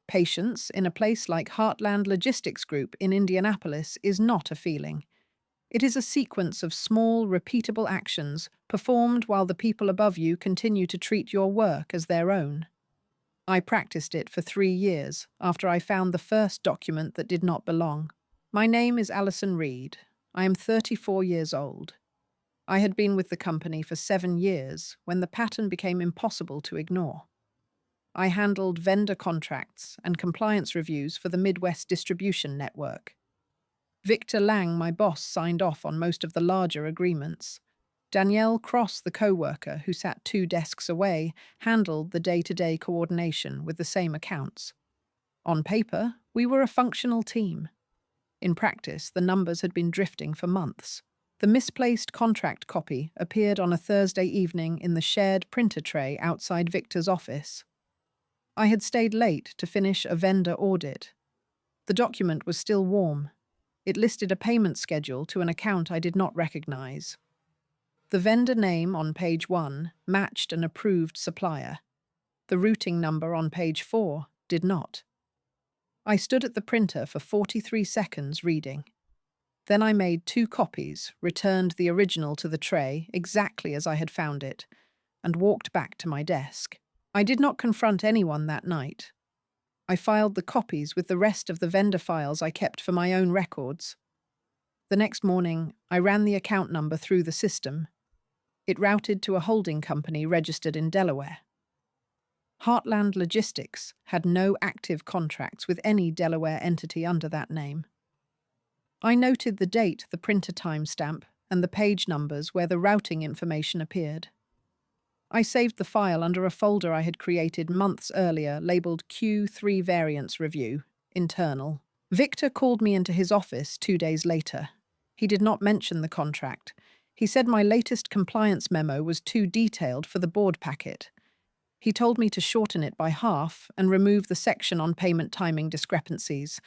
Patience in a place like Heartland Logistics Group in Indianapolis is not a feeling. It is a sequence of small, repeatable actions performed while the people above you continue to treat your work as their own. I practiced it for 3 years after I found the first document that did not belong. My name is Alison Reed. I am 34 years old. I had been with the company for 7 years when the pattern became impossible to ignore. I handled vendor contracts and compliance reviews for the Midwest distribution network. Victor Lang, my boss, signed off on most of the larger agreements. Danielle Cross, the coworker who sat 2 desks away, handled the day-to-day coordination with the same accounts. On paper, we were a functional team. In practice, the numbers had been drifting for months. The misplaced contract copy appeared on a Thursday evening in the shared printer tray outside Victor's office. I had stayed late to finish a vendor audit. The document was still warm. It listed a payment schedule to an account I did not recognize. The vendor name on page 1 matched an approved supplier. The routing number on page 4 did not. I stood at the printer for 43 seconds reading. Then I made 2 copies, returned the original to the tray exactly as I had found it, and walked back to my desk. I did not confront anyone that night. I filed the copies with the rest of the vendor files I kept for my own records. The next morning, I ran the account number through the system. It routed to a holding company registered in Delaware. Heartland Logistics had no active contracts with any Delaware entity under that name. I noted the date, the printer timestamp, and the page numbers where the routing information appeared. I saved the file under a folder I had created months earlier labeled Q3 Variance Review, Internal. Victor called me into his office 2 days later. He did not mention the contract. He said my latest compliance memo was too detailed for the board packet. He told me to shorten it by half and remove the section on payment timing discrepancies.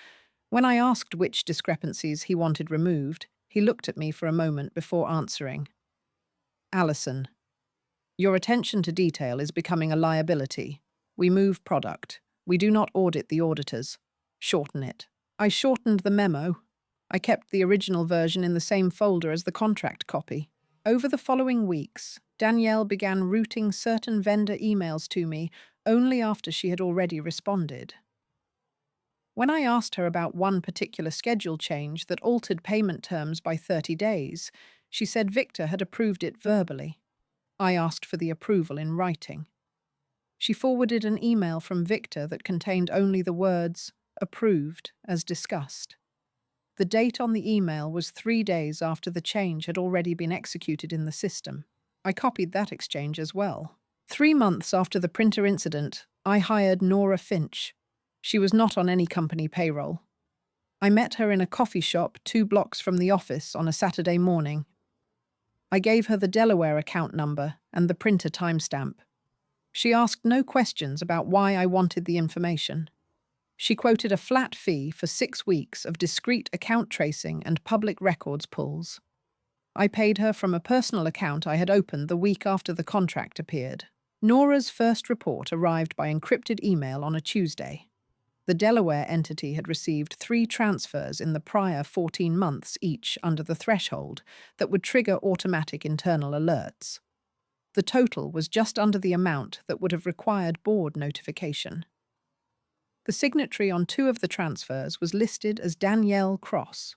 When I asked which discrepancies he wanted removed, he looked at me for a moment before answering. Alison, your attention to detail is becoming a liability. We move product. We do not audit the auditors. Shorten it. I shortened the memo. I kept the original version in the same folder as the contract copy. Over the following weeks, Danielle began routing certain vendor emails to me only after she had already responded. When I asked her about one particular schedule change that altered payment terms by 30 days, she said Victor had approved it verbally. I asked for the approval in writing. She forwarded an email from Victor that contained only the words, approved, as discussed. The date on the email was 3 days after the change had already been executed in the system. I copied that exchange as well. 3 months after the printer incident, I hired Nora Finch. She was not on any company payroll. I met her in a coffee shop 2 blocks from the office on a Saturday morning. I gave her the Delaware account number and the printer timestamp. She asked no questions about why I wanted the information. She quoted a flat fee for 6 weeks of discrete account tracing and public records pulls. I paid her from a personal account I had opened the week after the contract appeared. Nora's first report arrived by encrypted email on a Tuesday. The Delaware entity had received 3 transfers in the prior 14 months each under the threshold that would trigger automatic internal alerts. The total was just under the amount that would have required board notification. The signatory on 2 of the transfers was listed as Danielle Cross.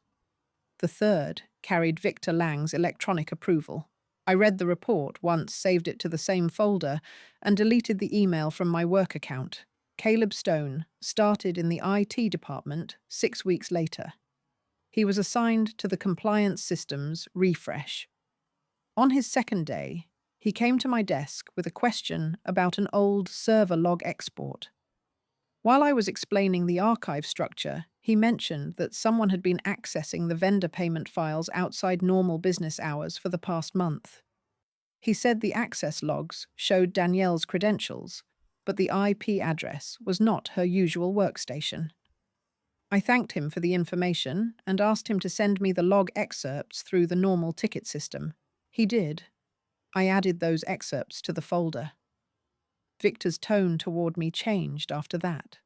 The third carried Victor Lang's electronic approval. I read the report once, saved it to the same folder, and deleted the email from my work account. Caleb Stone started in the IT department 6 weeks later. He was assigned to the compliance systems refresh. On his second day, he came to my desk with a question about an old server log export. While I was explaining the archive structure, he mentioned that someone had been accessing the vendor payment files outside normal business hours for the past month. He said the access logs showed Danielle's credentials, but the IP address was not her usual workstation. I thanked him for the information and asked him to send me the log excerpts through the normal ticket system. He did. I added those excerpts to the folder. Victor's tone toward me changed after that.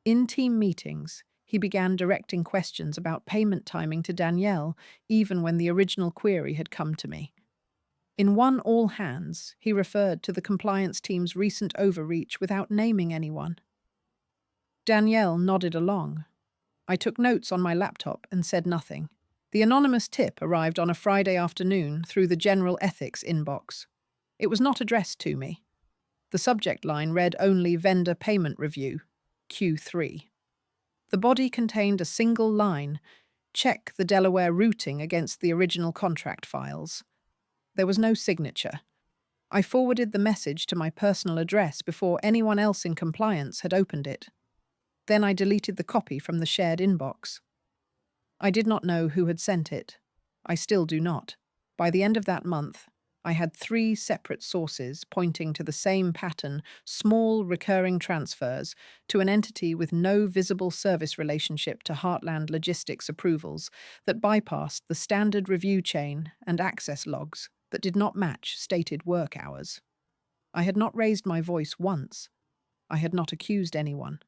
In team meetings, he began directing questions about payment timing to Danielle, even when the original query had come to me. In one all hands, he referred to the compliance team's recent overreach without naming anyone. Danielle nodded along. I took notes on my laptop and said nothing. The anonymous tip arrived on a Friday afternoon through the general ethics inbox. It was not addressed to me. The subject line read only Vendor Payment Review, Q3. The body contained a single line, check the Delaware routing against the original contract files. There was no signature. I forwarded the message to my personal address before anyone else in compliance had opened it. Then I deleted the copy from the shared inbox. I did not know who had sent it. I still do not. By the end of that month, I had 3 separate sources pointing to the same pattern, small recurring transfers, to an entity with no visible service relationship to Heartland logistics approvals that bypassed the standard review chain and access logs that did not match stated work hours. I had not raised my voice once. I had not accused anyone.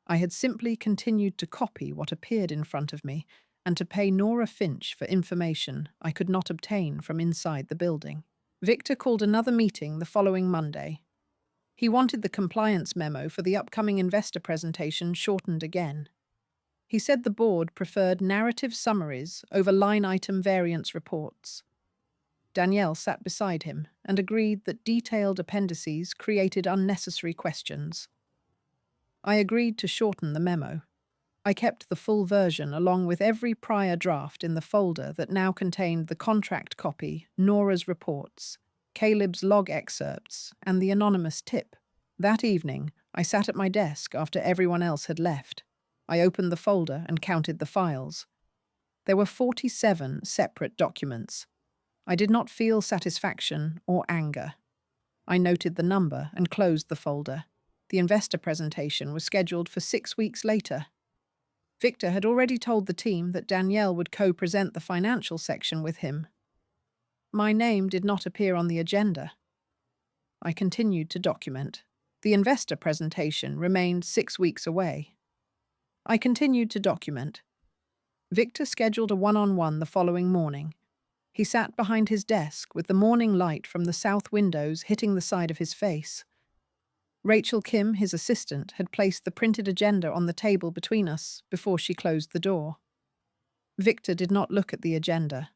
I had simply continued to copy what appeared in front of me and to pay Nora Finch for information I could not obtain from inside the building. Victor called another meeting the following Monday. He wanted the compliance memo for the upcoming investor presentation shortened again. He said the board preferred narrative summaries over line-item variance reports. Danielle sat beside him and agreed that detailed appendices created unnecessary questions. I agreed to shorten the memo. I kept the full version along with every prior draft in the folder that now contained the contract copy, Nora's reports, Caleb's log excerpts, and the anonymous tip. That evening, I sat at my desk after everyone else had left. I opened the folder and counted the files. There were 47 separate documents. I did not feel satisfaction or anger. I noted the number and closed the folder. The investor presentation was scheduled for 6 weeks later. Victor had already told the team that Danielle would co-present the financial section with him. My name did not appear on the agenda. I continued to document. The investor presentation remained 6 weeks away. I continued to document. Victor scheduled a one-on-one the following morning. He sat behind his desk with the morning light from the south windows hitting the side of his face. Rachel Kim, his assistant, had placed the printed agenda on the table between us before she closed the door. Victor did not look at the agenda.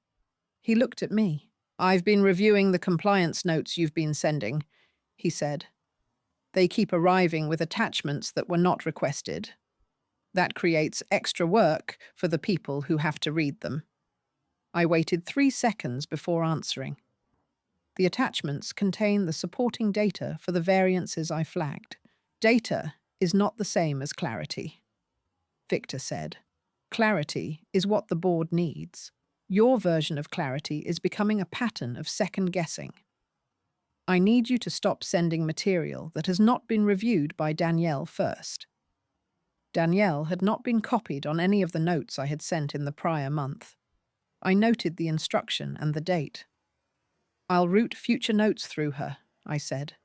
He looked at me. "I've been reviewing the compliance notes you've been sending," he said. "They keep arriving with attachments that were not requested. That creates extra work for the people who have to read them." I waited 3 seconds before answering. The attachments contain the supporting data for the variances I flagged. Data is not the same as clarity, Victor said. Clarity is what the board needs. Your version of clarity is becoming a pattern of second-guessing. I need you to stop sending material that has not been reviewed by Danielle first. Danielle had not been copied on any of the notes I had sent in the prior month. I noted the instruction and the date. "I'll route future notes through her," I said.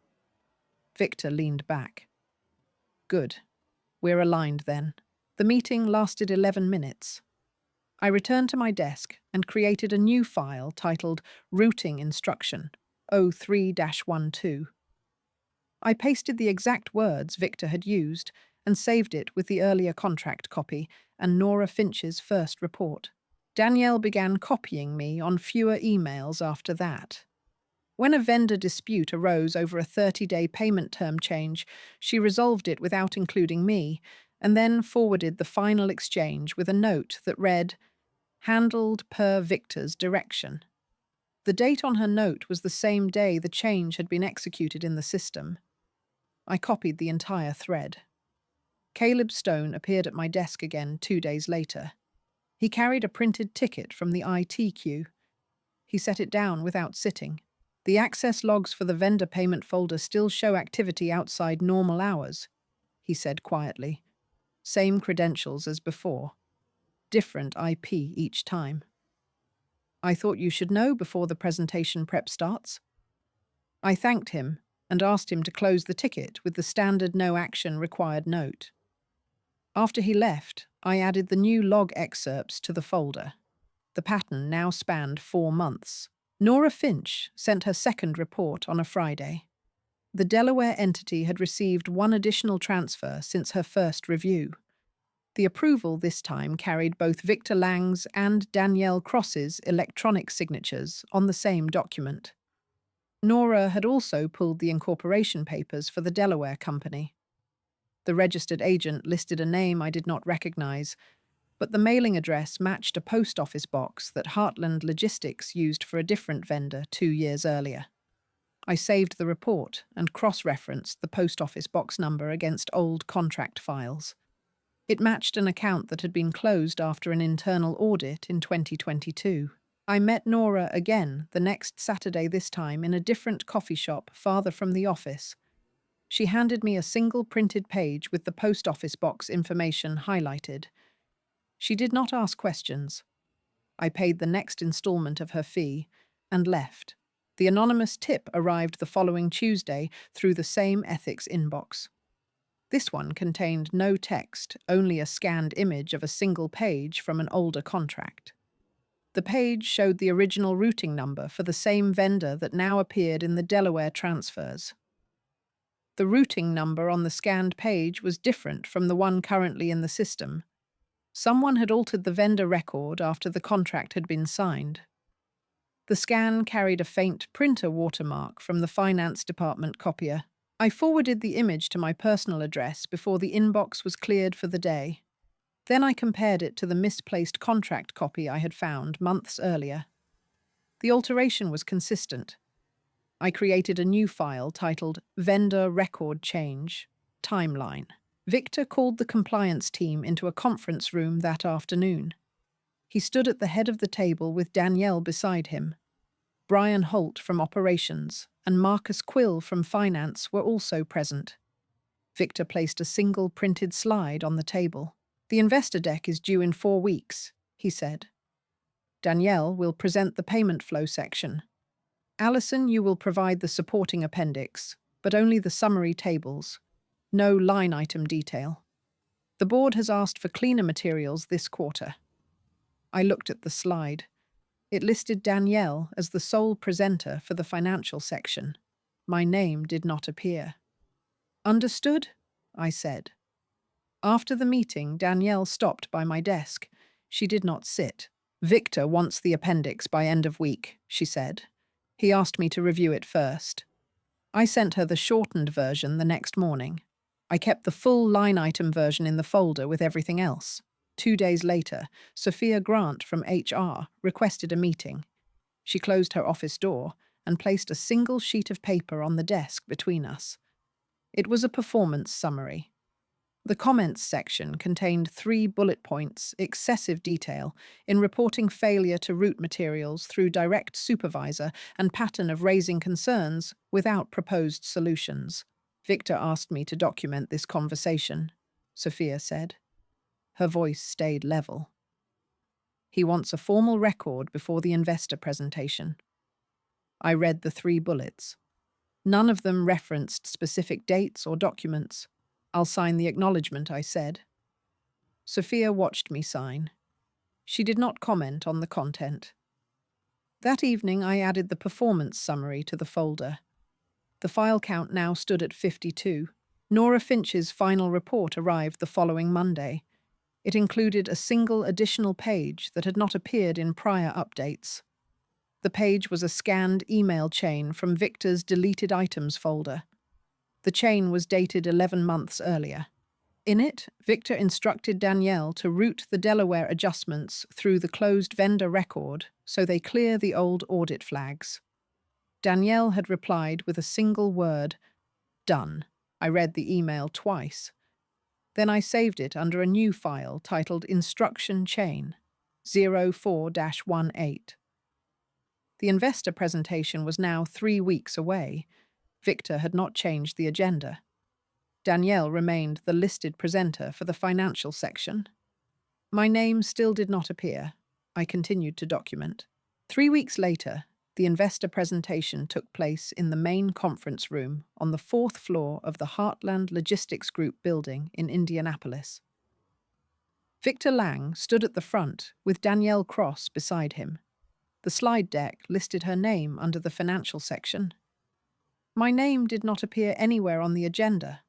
Victor leaned back. "Good. We're aligned then." The meeting lasted 11 minutes. I returned to my desk and created a new file titled Routing Instruction 03-12. I pasted the exact words Victor had used and saved it with the earlier contract copy and Nora Finch's first report. Danielle began copying me on fewer emails after that. When a vendor dispute arose over a 30-day payment term change, she resolved it without including me, and then forwarded the final exchange with a note that read, "Handled per Victor's direction." The date on her note was the same day the change had been executed in the system. I copied the entire thread. Caleb Stone appeared at my desk again 2 days later. He carried a printed ticket from the IT queue. He set it down without sitting. "The access logs for the vendor payment folder still show activity outside normal hours," he said quietly. "Same credentials as before. Different IP each time." "I thought you should know before the presentation prep starts." I thanked him and asked him to close the ticket with the standard no action required note. After he left, I added the new log excerpts to the folder. The pattern now spanned 4 months. Nora Finch sent her second report on a Friday. The Delaware entity had received one additional transfer since her first review. The approval this time carried both Victor Lang's and Danielle Cross's electronic signatures on the same document. Nora had also pulled the incorporation papers for the Delaware company. The registered agent listed a name I did not recognize, but the mailing address matched a post office box that Heartland Logistics used for a different vendor 2 years earlier. I saved the report and cross-referenced the post office box number against old contract files. It matched an account that had been closed after an internal audit in 2022. I met Nora again the next Saturday, this time in a different coffee shop farther from the office. She handed me a single printed page with the post office box information highlighted. She did not ask questions. I paid the next installment of her fee and left. The anonymous tip arrived the following Tuesday through the same ethics inbox. This one contained no text, only a scanned image of a single page from an older contract. The page showed the original routing number for the same vendor that now appeared in the Delaware transfers. The routing number on the scanned page was different from the one currently in the system. Someone had altered the vendor record after the contract had been signed. The scan carried a faint printer watermark from the finance department copier. I forwarded the image to my personal address before the inbox was cleared for the day. Then I compared it to the misplaced contract copy I had found months earlier. The alteration was consistent. I created a new file titled Vendor Record Change Timeline. Victor called the compliance team into a conference room that afternoon. He stood at the head of the table with Danielle beside him. Brian Holt from operations and Marcus Quill from finance were also present. Victor placed a single printed slide on the table. "The investor deck is due in 4 weeks," he said. "Danielle will present the payment flow section. Allison, you will provide the supporting appendix, but only the summary tables. No line item detail. The board has asked for cleaner materials this quarter." I looked at the slide. It listed Danielle as the sole presenter for the financial section. My name did not appear. "Understood?" I said. After the meeting, Danielle stopped by my desk. She did not sit. "Victor wants the appendix by end of week," she said. "He asked me to review it first." I sent her the shortened version the next morning. I kept the full line item version in the folder with everything else. 2 days later, Sophia Grant from HR requested a meeting. She closed her office door and placed a single sheet of paper on the desk between us. It was a performance summary. The comments section contained 3 bullet points, excessive detail, in reporting failure to route materials through direct supervisor and pattern of raising concerns without proposed solutions. "Victor asked me to document this conversation," Sophia said. Her voice stayed level. "He wants a formal record before the investor presentation." I read the 3 bullets. None of them referenced specific dates or documents. "I'll sign the acknowledgement," I said. Sophia watched me sign. She did not comment on the content. That evening, I added the performance summary to the folder. The file count now stood at 52. Nora Finch's final report arrived the following Monday. It included a single additional page that had not appeared in prior updates. The page was a scanned email chain from Victor's deleted items folder. The chain was dated 11 months earlier. In it, Victor instructed Danielle to route the Delaware adjustments through the closed vendor record so they clear the old audit flags. Danielle had replied with a single word, "Done." I read the email twice. Then I saved it under a new file titled Instruction Chain 04-18. The investor presentation was now 3 weeks away. Victor had not changed the agenda. Danielle remained the listed presenter for the financial section. My name still did not appear. I continued to document. 3 weeks later, the investor presentation took place in the main conference room on the 4th floor of the Heartland Logistics Group building in Indianapolis. Victor Lang stood at the front, with Danielle Cross beside him. The slide deck listed her name under the financial section. My name did not appear anywhere on the agenda.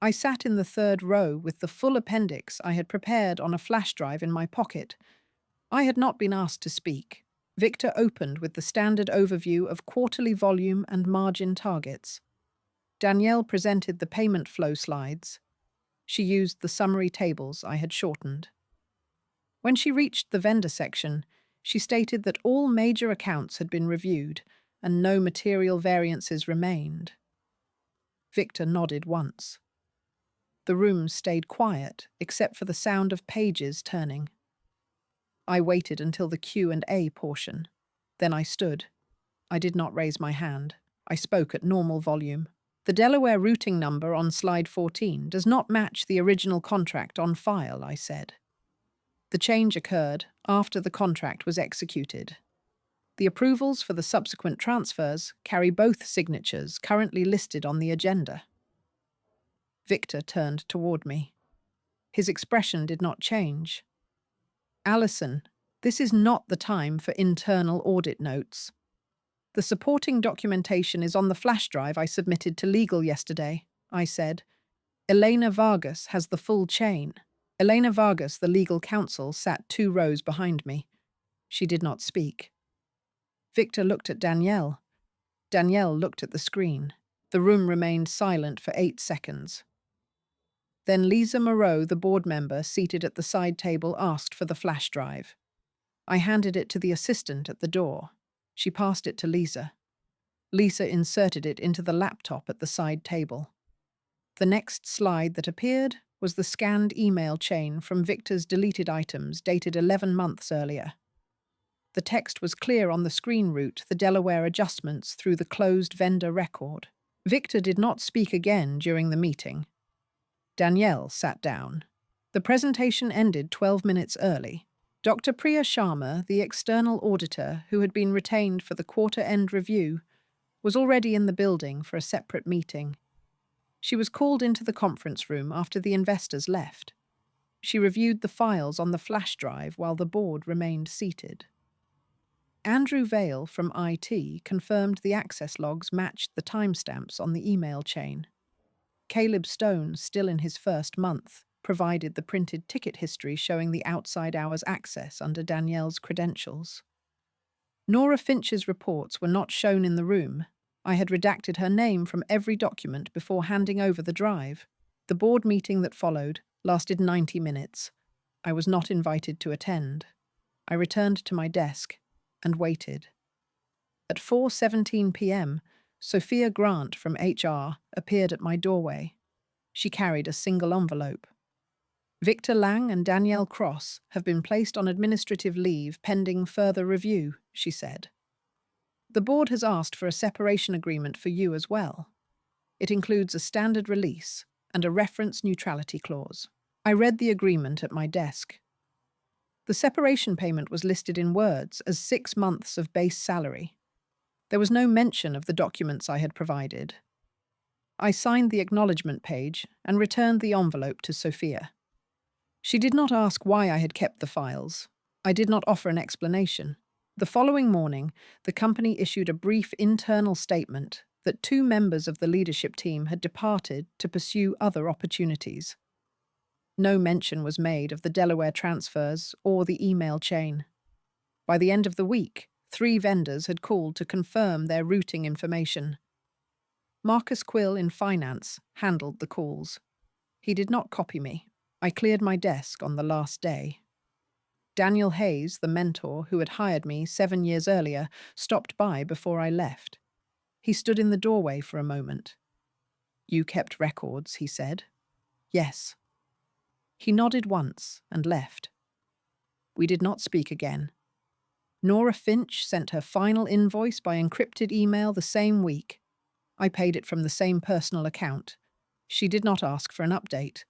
I sat in the third row with the full appendix I had prepared on a flash drive in my pocket. I had not been asked to speak. Victor opened with the standard overview of quarterly volume and margin targets. Danielle presented the payment flow slides. She used the summary tables I had shortened. When she reached the vendor section, she stated that all major accounts had been reviewed and no material variances remained. Victor nodded once. The room stayed quiet, except for the sound of pages turning. I waited until the Q&A portion. Then I stood. I did not raise my hand. I spoke at normal volume. The Delaware routing number on slide 14 does not match the original contract on file, I said. The change occurred after the contract was executed. The approvals for the subsequent transfers carry both signatures currently listed on the agenda. Victor turned toward me. His expression did not change. Allison, this is not the time for internal audit notes. The supporting documentation is on the flash drive I submitted to legal yesterday, I said. Elena Vargas has the full chain. Elena Vargas, the legal counsel, sat 2 rows behind me. She did not speak. Victor looked at Danielle. Danielle looked at the screen. The room remained silent for 8 seconds. Then Lisa Moreau, the board member seated at the side table, asked for the flash drive. I handed it to the assistant at the door. She passed it to Lisa. Lisa inserted it into the laptop at the side table. The next slide that appeared was the scanned email chain from Victor's deleted items dated 11 months earlier. The text was clear on the screen route, the Delaware adjustments through the closed vendor record. Victor did not speak again during the meeting. Danielle sat down. The presentation ended 12 minutes early. Dr. Priya Sharma, the external auditor who had been retained for the quarter-end review, was already in the building for a separate meeting. She was called into the conference room after the investors left. She reviewed the files on the flash drive while the board remained seated. Andrew Vale from IT confirmed the access logs matched the timestamps on the email chain. Caleb Stone, still in his first month, provided the printed ticket history showing the outside hours access under Danielle's credentials. Nora Finch's reports were not shown in the room. I had redacted her name from every document before handing over the drive. The board meeting that followed lasted 90 minutes. I was not invited to attend. I returned to my desk and waited. At 4:17 p.m., Sophia Grant from HR appeared at my doorway. She carried a single envelope. Victor Lang and Danielle Cross have been placed on administrative leave pending further review, she said. The board has asked for a separation agreement for you as well. It includes a standard release and a reference neutrality clause. I read the agreement at my desk. The separation payment was listed in words as 6 months of base salary. There was no mention of the documents I had provided. I signed the acknowledgement page and returned the envelope to Sophia. She did not ask why I had kept the files. I did not offer an explanation. The following morning, the company issued a brief internal statement that 2 members of the leadership team had departed to pursue other opportunities. No mention was made of the Delaware transfers or the email chain. By the end of the week, 3 vendors had called to confirm their routing information. Marcus Quill in finance handled the calls. He did not copy me. I cleared my desk on the last day. Daniel Hayes, the mentor who had hired me 7 years earlier, stopped by before I left. He stood in the doorway for a moment. "You kept records," he said. "Yes." He nodded once and left. We did not speak again. Nora Finch sent her final invoice by encrypted email the same week. I paid it from the same personal account. She did not ask for an update.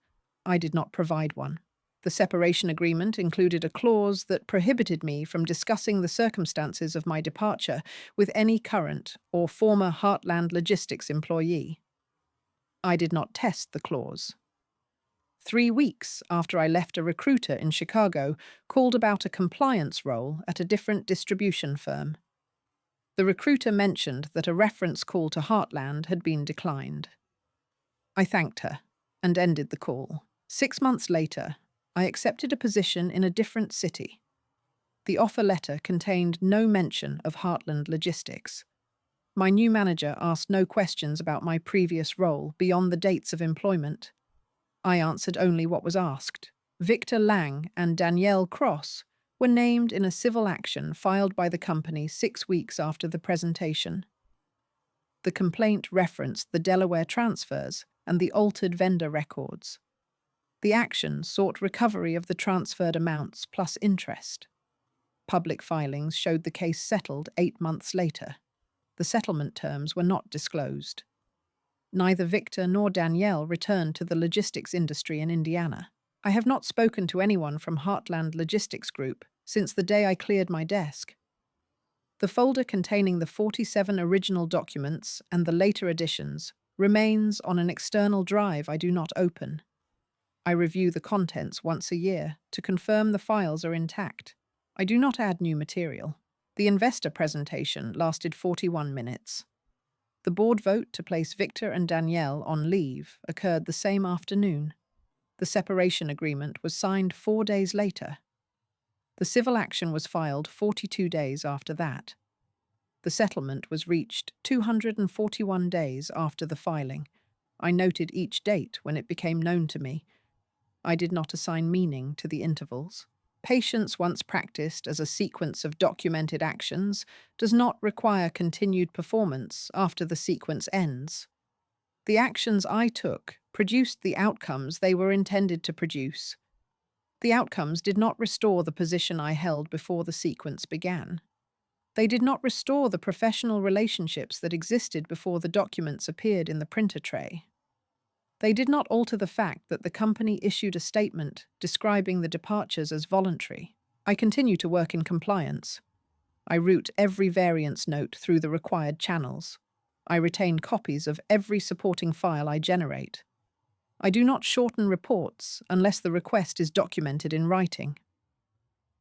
I did not provide one. The separation agreement included a clause that prohibited me from discussing the circumstances of my departure with any current or former Heartland logistics employee. I did not test the clause. 3 weeks after I left, a recruiter in Chicago called about a compliance role at a different distribution firm. The recruiter mentioned that a reference call to Heartland had been declined. I thanked her and ended the call. 6 months later, I accepted a position in a different city. The offer letter contained no mention of Heartland Logistics. My new manager asked no questions about my previous role beyond the dates of employment. I answered only what was asked. Victor Lang and Danielle Cross were named in a civil action filed by the company 6 weeks after the presentation. The complaint referenced the Delaware transfers and the altered vendor records. The action sought recovery of the transferred amounts plus interest. Public filings showed the case settled 8 months later. The settlement terms were not disclosed. Neither Victor nor Danielle returned to the logistics industry in Indiana. I have not spoken to anyone from Heartland Logistics Group since the day I cleared my desk. The folder containing the 47 original documents and the later additions remains on an external drive I do not open. I review the contents once a year to confirm the files are intact. I do not add new material. The investor presentation lasted 41 minutes. The board vote to place Victor and Danielle on leave occurred the same afternoon. The separation agreement was signed 4 days later. The civil action was filed 42 days after that. The settlement was reached 241 days after the filing. I noted each date when it became known to me. I did not assign meaning to the intervals. Patience, once practiced as a sequence of documented actions, does not require continued performance after the sequence ends. The actions I took produced the outcomes they were intended to produce. The outcomes did not restore the position I held before the sequence began. They did not restore the professional relationships that existed before the documents appeared in the printer tray. They did not alter the fact that the company issued a statement describing the departures as voluntary. I continue to work in compliance. I route every variance note through the required channels. I retain copies of every supporting file I generate. I do not shorten reports unless the request is documented in writing.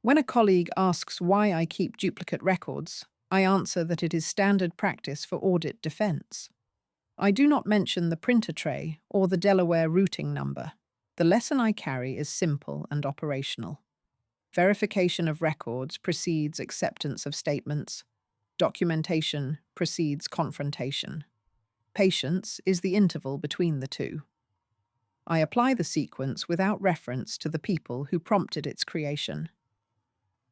When a colleague asks why I keep duplicate records, I answer that it is standard practice for audit defense. I do not mention the printer tray or the Delaware routing number. The lesson I carry is simple and operational. Verification of records precedes acceptance of statements. Documentation precedes confrontation. Patience is the interval between the two. I apply the sequence without reference to the people who prompted its creation.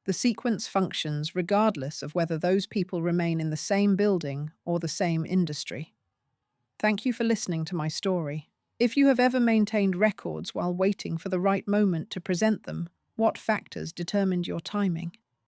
The sequence functions regardless of whether those people remain in the same building or the same industry. Thank you for listening to my story. If you have ever maintained records while waiting for the right moment to present them, what factors determined your timing?